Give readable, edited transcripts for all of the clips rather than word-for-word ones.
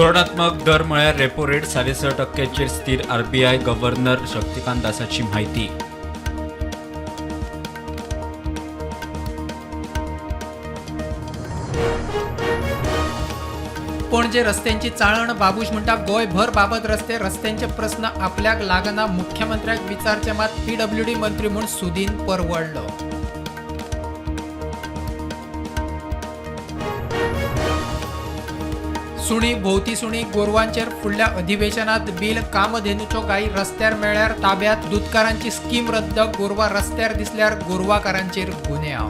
धोरणात्मक दर म्हळ्यार रेपो रेट 6.5% स्थिर. आरबीआय गव्हर्नर शक्तिकांत दासाची माहिती. पणजे रस्त्यांची चाळण. बाबूश म्हणटा गोंयभर बाबत रस्त्यांचे प्रश्न आपल्याक लागना. मुख्यमंत्र्याक विचारचे मात पीडब्ल्यूडी मंत्री म्हूण सुदीन परवडलो. सुणी भोवती सुणी गोरवांचेर फुडल्या अधिवेशनात बील. कामधेनूच्यो गायी रस्त्यार मेळ्ळ्यार ताब्यात. दूधकारांची स्कीम रद्द. गोरवा रस्त्यार दिसल्यार गोरवाकारांचेर गुन्यांव.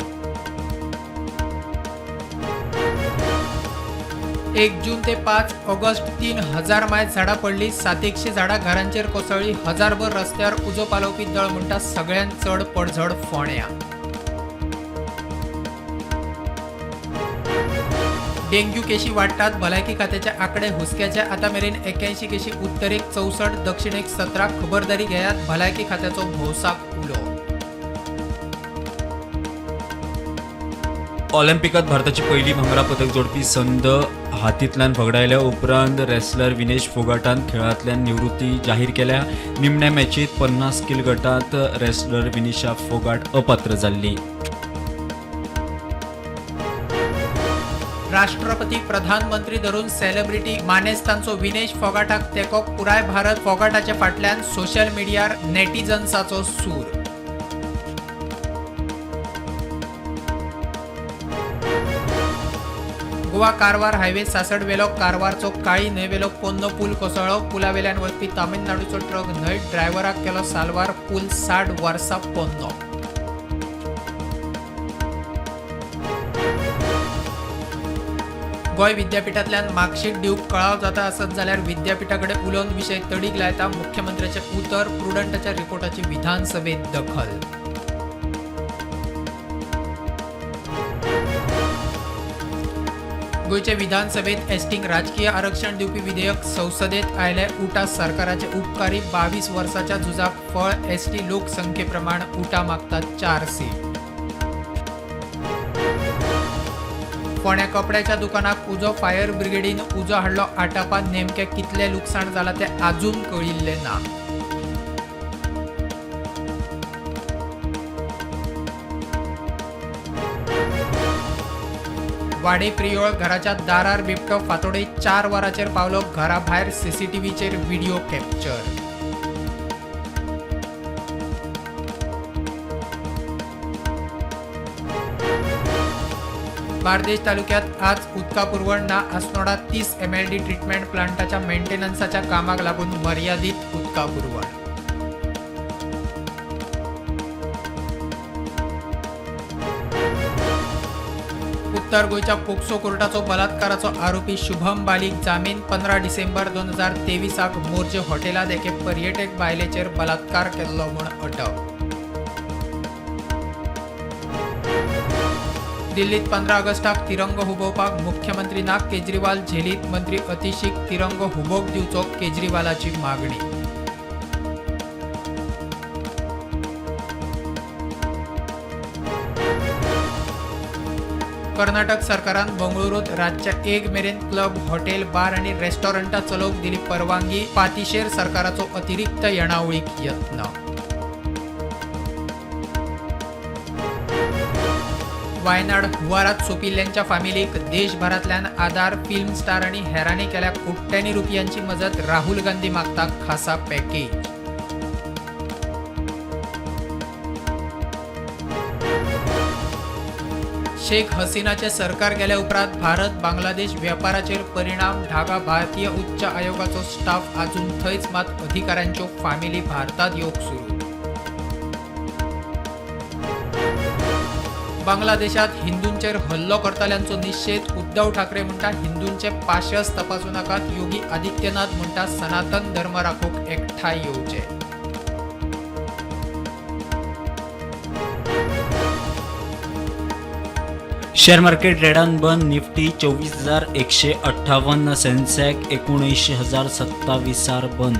1 जून ते 5 ऑगस्ट 3000 मायज झाडां पडली. 700 झाडां घरांचेर कोसळ्ळी. हजारभर रस्त्यार उजो पालोवपी दळ म्हणटा सगळ्यांत चड पडझड फोंड्या. डेंग्यू केशी वाडटात. भलायकी खात्याचे आंकडे हुसक्याचे. आतां मेरेन 81 केशी. उत्तरेक 64, दक्षिणेक 17. खबरदारी घेयात. भलायकी खात्याचो भौसाक उलो. ऑलिंपिकात भारताची पहिली भांगरा पदक जोडपी संद हातींतल्यान वगडायल्या उपरांत रेसलर विनेश फोगाटान खेळांतल्यान निवृत्ती जाहीर केल्या. निमण्या मॅचीत 50 किल गटांत रेसलर विनिशा फोगाट अपात्र जाल्ली. राष्ट्रपती प्रधानमंत्री धरून सेलिब्रिटी मानेस्तांचो विनेश फोगाटाक तेको. पुराय भारत फोगाटाचे फाटल्यान. सोशल मीडियार नेटिझन्साचो सूर. गोवा कारवार हायवे सासड वेलो. कारवारचो काळी न्हंयवेलो पोन्नो पूल कोसळ्ळो. पुलावेल्यान वचपी तामिळनाडूचो ट्रक न्हंयत ड्रायव्हराक केलो साल्वार. पूल 60 वर्सां पोन्नो. गोंय विद्यापीठांतल्यान मार्कशीट दिवंक कळाव जाता आसत जाल्यार विद्यापीठाकडे उलोवन विशय तडीक लायता. मुख्यमंत्र्याचे उतर. प्रुडंटाच्या रिपोर्टाची विधानसभेत दखल. गोंयचे विधानसभेत एसटींक राजकीय आरक्षण दिवपी विधेयक संसदेत आयले. उटा सरकाराचे उपकारी. 22 वर्सांच्या झुजाक फळ. एसटी लोकसंख्ये प्रमाण उटा मागतात 4 सीट. फोंड्या कपड्याच्या दुकानाक उजो. फायर ब्रिगेडीन उजो हाडलो आटापात. नेमके कितले लुकसाण जाला ते आजून कळिल्ले ना. वाडे प्रियोळ. घराच्या दारार बिबटो. फातोडे 4 वरांचेर पावलो. घरा भायर सीसीटीव्हीचेर व्हिडिओ कॅप्चर. बार्देश तालुक्यात आज उदका पुरवण ना. आसनोडा 30 MLD ट्रीटमेंट प्लांटाच्या मेंटेनन्साच्या कामाक लागून मर्यादित उदका पुरवण. उत्तर गोंयच्या पोक्सो कोर्टाचो बलात्काराचो आरोपी शुभम बालीक जामीन. 15 डिसेंबर 2023 मोर्जे हॉटेलात एके पर्यटक बायलेचेर बलात्कार केल्लो म्हूण अटक. दिल्लीत 15 ऑगस्टाक तिरंगो हुबोवपाक मुख्यमंत्री नाग. केजरीवाल झेलीत. मंत्री अतिशीक तिरंगो हुबोवंक दिवचो केजरीवालाची मागणी. कर्नाटक सरकारान बंगळुरूत रातच्या 1 मेरेन क्लब, हॉटेल, बार आनी रेस्टॉरंटां चलोवंक दिली परवानगी. पातीशेर सरकाराचो अतिरिक्त येणावळीक यत्न. वायनाड हुंवारात सोंपिल्ल्यांच्या फामिलीक देशभरांतल्यान आदार. फिल्म स्टार आनी हेरांनी केल्या कोट्यांनी रुपयांची मजत. राहुल गांधी मागता खासा पॅकेज. शेख हसीनाचे सरकार गेल्या उपरांत भारत बांगलादेश वेपाराचेर परिणाम. ढाका भारतीय उच्च आयोगाचो स्टाफ आजून थंयच. मात अधिकाऱ्यांच्यो फामिली भारतात येवंक सुरू. बांगलादेशात हिंदूंचेर हल्लो करतल्यांचो निषेध. उद्धव ठाकरे म्हणटा हिंदूंचे पाशस तपासूं नाकात. योगी आदित्यनाथ म्हणटा सनातन धर्म राखूंक एकठांय येवचे. शेअर मार्केट रेडान बंद. निफ्टी 24,158. सेन्सेक्स 19,027 बंद.